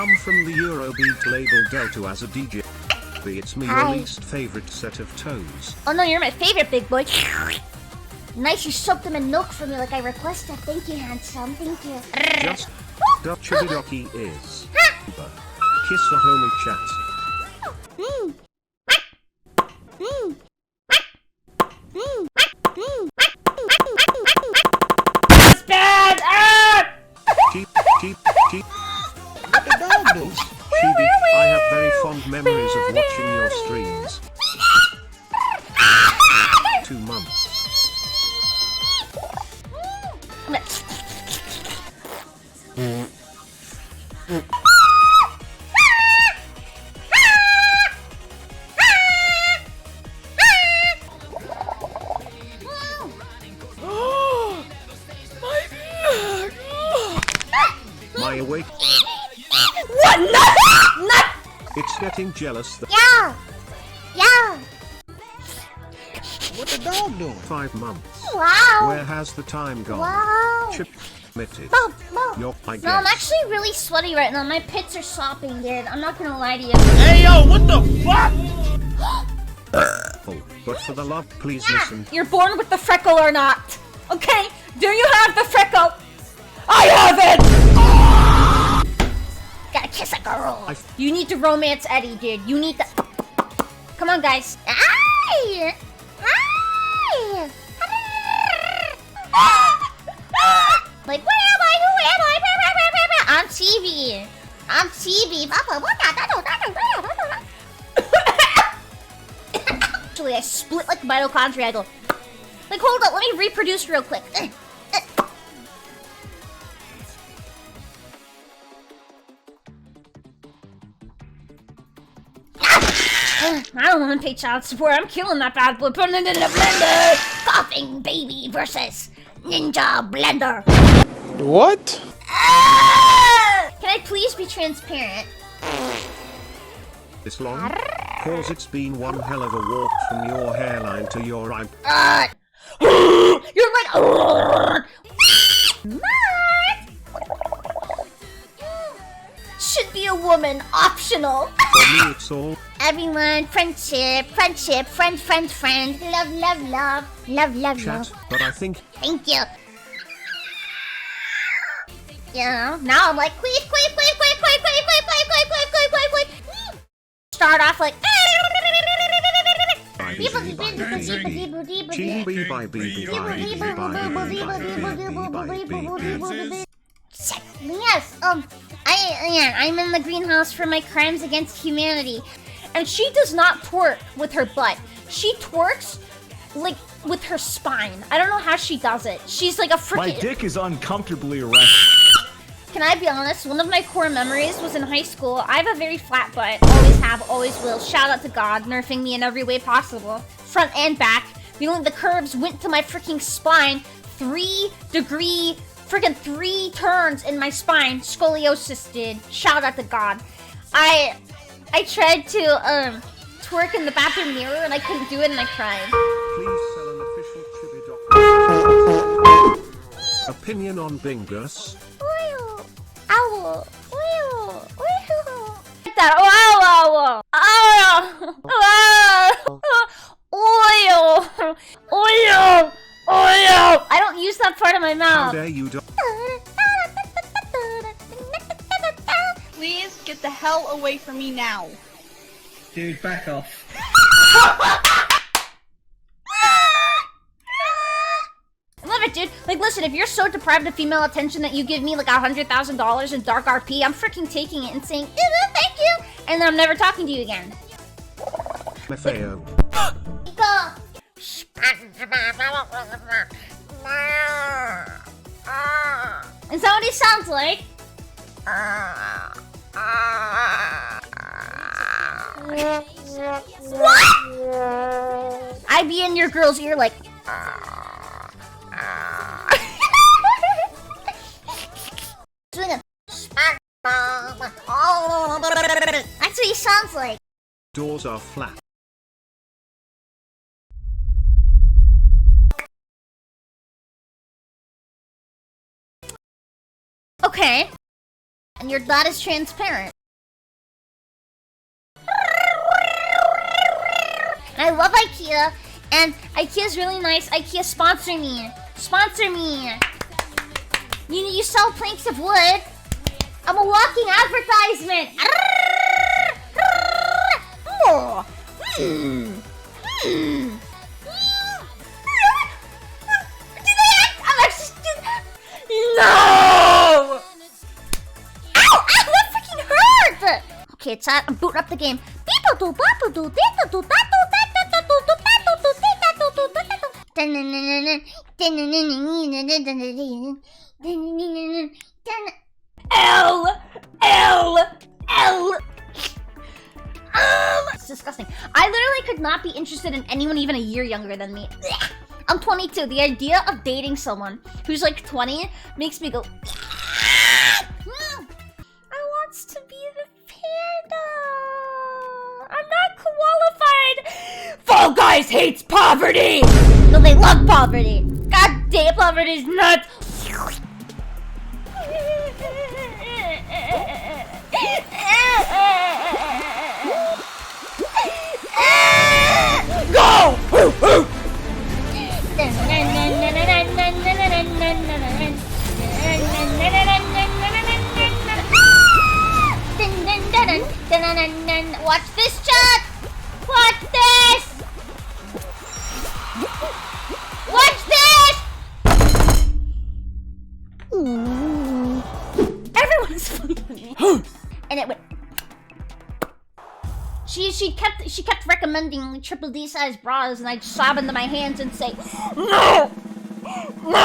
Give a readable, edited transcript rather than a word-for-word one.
come from the Eurobeat label Delta as a DJ. It's me, your least favorite set of toes. Oh no, you're my favorite, big boy. Nice, you soaked them in milk for me like I requested. Thank you, handsome. Thank you. Just Chibidoki is. Kiss the homie chat. That's bad! Cheap. What the dog do? Chibi, I have very fond memories of watching your streams. 2 months. My awake. What? Not. It's getting jealous that. Yeah. What the dog doing? 5 months. Wow. Where has the time gone? Wow. Chip admitted. No, I guess. I'm actually really sweaty right now. My pits are sopping, dude. I'm not gonna lie to you. Hey yo, what the fuck? But for the love, please listen. You're born with the freckle or not? Okay? Do you have the freckle? I have it! Gotta kiss a girl. You need to romance Eddie, dude. You need to. Come on, guys. Hi! Like, where am I? Who am I? I'm TV. Actually, I split like mitochondria. I go, like, hold up, let me reproduce real quick. I don't want to pay child support. I'm killing that bad boy. Putting it in the blender. Coughing baby versus ninja blender. What? Can I please be transparent? This long? Cause it's been one hell of a walk from your hairline to your eye. You're like, should be a woman, optional. For me, it's all. Everyone, friendship, friend, love. Chat, but I think. Thank you. Yeah, now I'm like, quick. Start off like. Yes, I'm in the greenhouse for my crimes against humanity. And she does not twerk with her butt. She twerks, like, with her spine. I don't know how she does it. She's like a freaking... My dick is uncomfortably erect. Can I be honest? One of my core memories was in high school. I have a very flat butt. Always have, always will. Shout out to God, nerfing me in every way possible. Front and back. The curves went to my freaking spine. 3-degree... freaking 3 turns in my spine. Scoliosis did. Shout out to God. I tried to twerk in the bathroom mirror and I couldn't do it and I cried. Please sell an official Chibidoki. Opinion on Bingus. Ow. Like that. Ow. Oil. I don't use that part of my mouth. How dare you do? Please get the hell away from me now. Dude, back off. I love it, dude. Like, listen, if you're so deprived of female attention that you give me like $100,000 in dark RP, I'm freaking taking it and saying, thank you, and then I'm never talking to you again. Maffeo. Go. And so what he sounds like. What? I be in your girl's ear like. Doing a. That's what he sounds like. Doors are flat. Okay. And your dad is transparent. I love IKEA, and IKEA is really nice. IKEA, sponsor me. Sponsor me. You sell planks of wood. I'm a walking advertisement. No! Ow! That freaking hurt! Okay, it's I'm booting up the game. L. It's disgusting. I literally could not be interested in anyone even a year younger than me. I'm 22. The idea of dating someone who's like 20 makes me go. I want to be the panda. I'm not qualified. Fall Guys hates poverty. No, they love poverty. God damn, poverty is nuts. Go! Watch this, chat! Watch this! Watch this! Ooh. Everyone is following me. And it went. She kept recommending triple D size bras, and I'd sob into my hands and say, no! No!